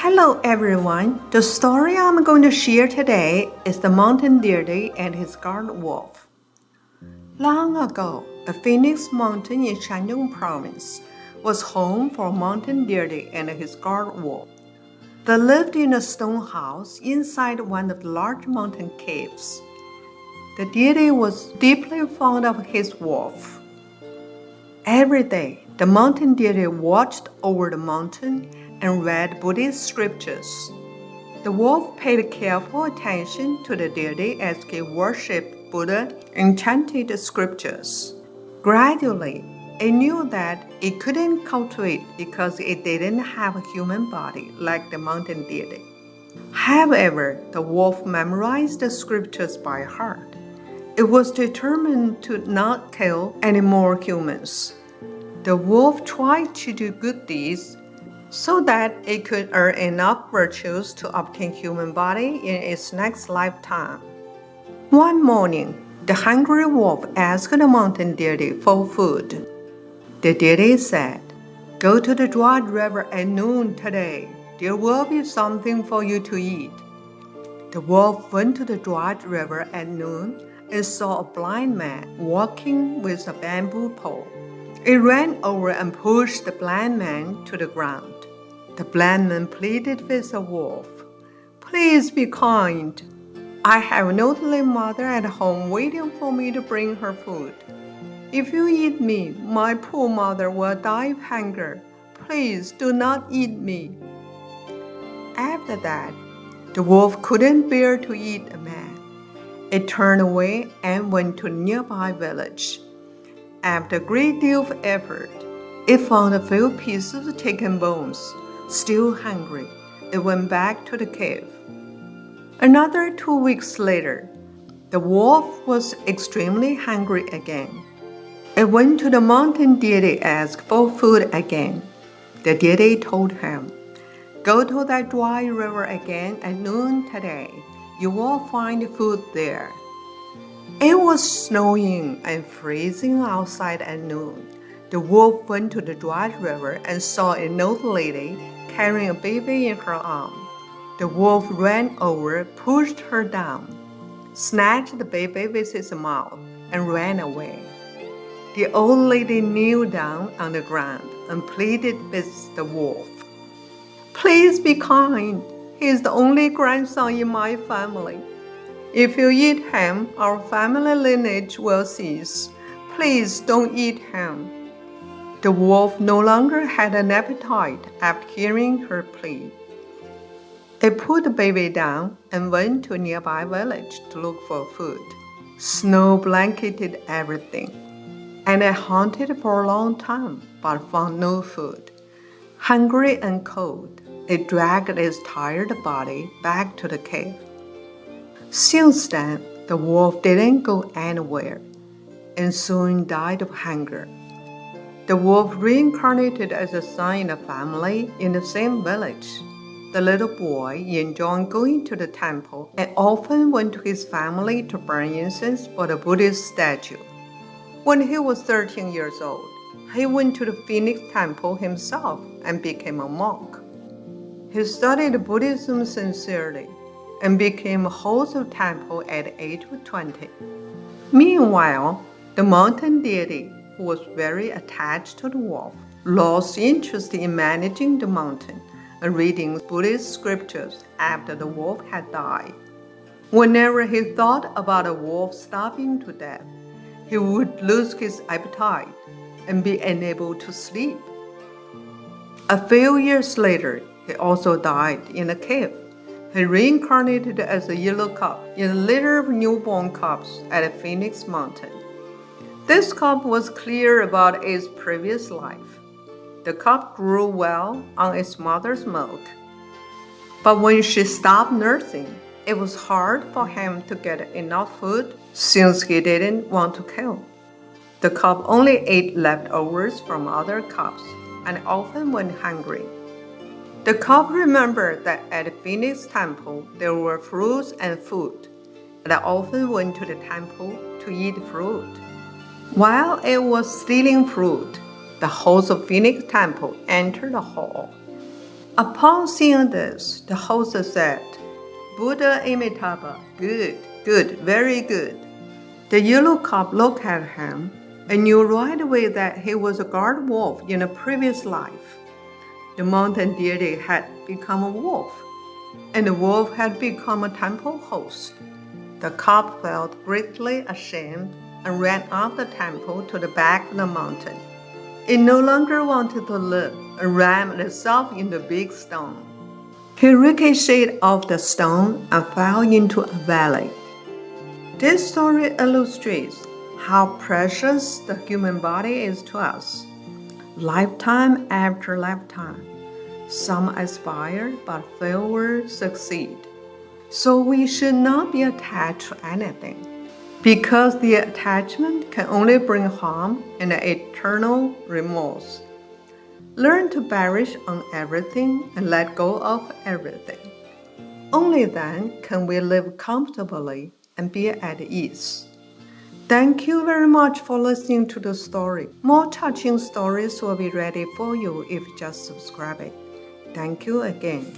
Hello everyone. The story I'm going to share today is the mountain deity and his guard wolf. Long ago, a Phoenix mountain in Shandong Province was home for a mountain deity and his guard wolf. They lived in a stone house inside one of the large mountain caves. The deity was deeply fond of his wolf. Every day, the mountain deity watched over the mountain and read Buddhist scriptures. The wolf paid careful attention to the deity as he worshipped Buddha and chanted scriptures. Gradually, it knew that it couldn't cultivate because it didn't have a human body like the mountain deity. However, the wolf memorized the scriptures by heart. It was determined to not kill any more humans. The wolf tried to do good deeds so that it could earn enough virtues to obtain human body in its next lifetime. One morning, the hungry wolf asked the mountain deity for food. The deity said, "Go to the dry river at noon today. There will be something for you to eat." The wolf went to the dry river at noon and saw a blind man walking with a bamboo pole. It ran over and pushed the blind man to the ground. The blind man pleaded with the wolf, "Please be kind. I have an elderly mother at home waiting for me to bring her food. If you eat me, my poor mother will die of hunger. Please do not eat me." After that, the wolf couldn't bear to eat the man. It turned away and went to a nearby village. After a great deal of effort, it found a few pieces of chicken bones. Still hungry, it went back to the cave. Another 2 weeks later, the wolf was extremely hungry again. It went to the mountain deity and asked for food again. The deity told him, "Go to that dry river again at noon today. You will find food there." It was snowing and freezing outside at noon. The wolf went to the dry river and saw an old lady carrying a baby in her arm. The wolf ran over, pushed her down, snatched the baby with his mouth, and ran away. The old lady kneeled down on the ground and pleaded with the wolf, "Please be kind. He is the only grandson in my family. If you eat him, our family lineage will cease. Please don't eat him." The wolf no longer had an appetite after hearing her plea. It put the baby down and went to a nearby village to look for food. Snow blanketed everything, and it hunted for a long time but found no food. Hungry and cold, it dragged its tired body back to the cave. Since then, the wolf didn't go anywhere and soon died of hunger. The wolf reincarnated as a son in a family in the same village. The little boy enjoyed going to the temple and often went to his family to burn incense for the Buddhist statue. When he was 13 years old, he went to the Phoenix temple himself and became a monk. He studied Buddhism sincerely and became a host of temple at the age of 20. Meanwhile, the mountain deity, who was very attached to the wolf, lost interest in managing the mountain and reading Buddhist scriptures after the wolf had died. Whenever he thought about a wolf starving to death, he would lose his appetite and be unable to sleep. A few years later, he also died in a cave. He reincarnated as a yellow cub in a litter of newborn cubs at the Phoenix Mountain. This cub was clear about its previous life. The cub grew well on its mother's milk. But when she stopped nursing, it was hard for him to get enough food since he didn't want to kill. The cub only ate leftovers from other cubs and often went hungry. The cub remembered that at the Phoenix temple there were fruits and food, and often went to the temple to eat fruit. While it was stealing fruit, the host of Phoenix temple entered the hall. Upon seeing this, the host said, Buddha Amitabha, good, good, very good. The yellow cub looked at him and knew right away that he was a guard wolf in a previous life. The mountain deity had become a wolf, and the wolf had become a temple host. The cub felt greatly ashamed and ran off the temple to the back of the mountain. It no longer wanted to live and rammed itself into a big stone. He ricocheted off the stone and fell into a valley. This story illustrates how precious the human body is to us. Lifetime after lifetime, some aspire but fail or succeed. So we should not be attached to anything, because the attachment can only bring harm and eternal remorse. Learn to perish on everything and let go of everything. Only then can we live comfortably and be at ease. Thank you very much for listening to the story. More touching stories will be ready for you if you just subscribe it. Thank you again.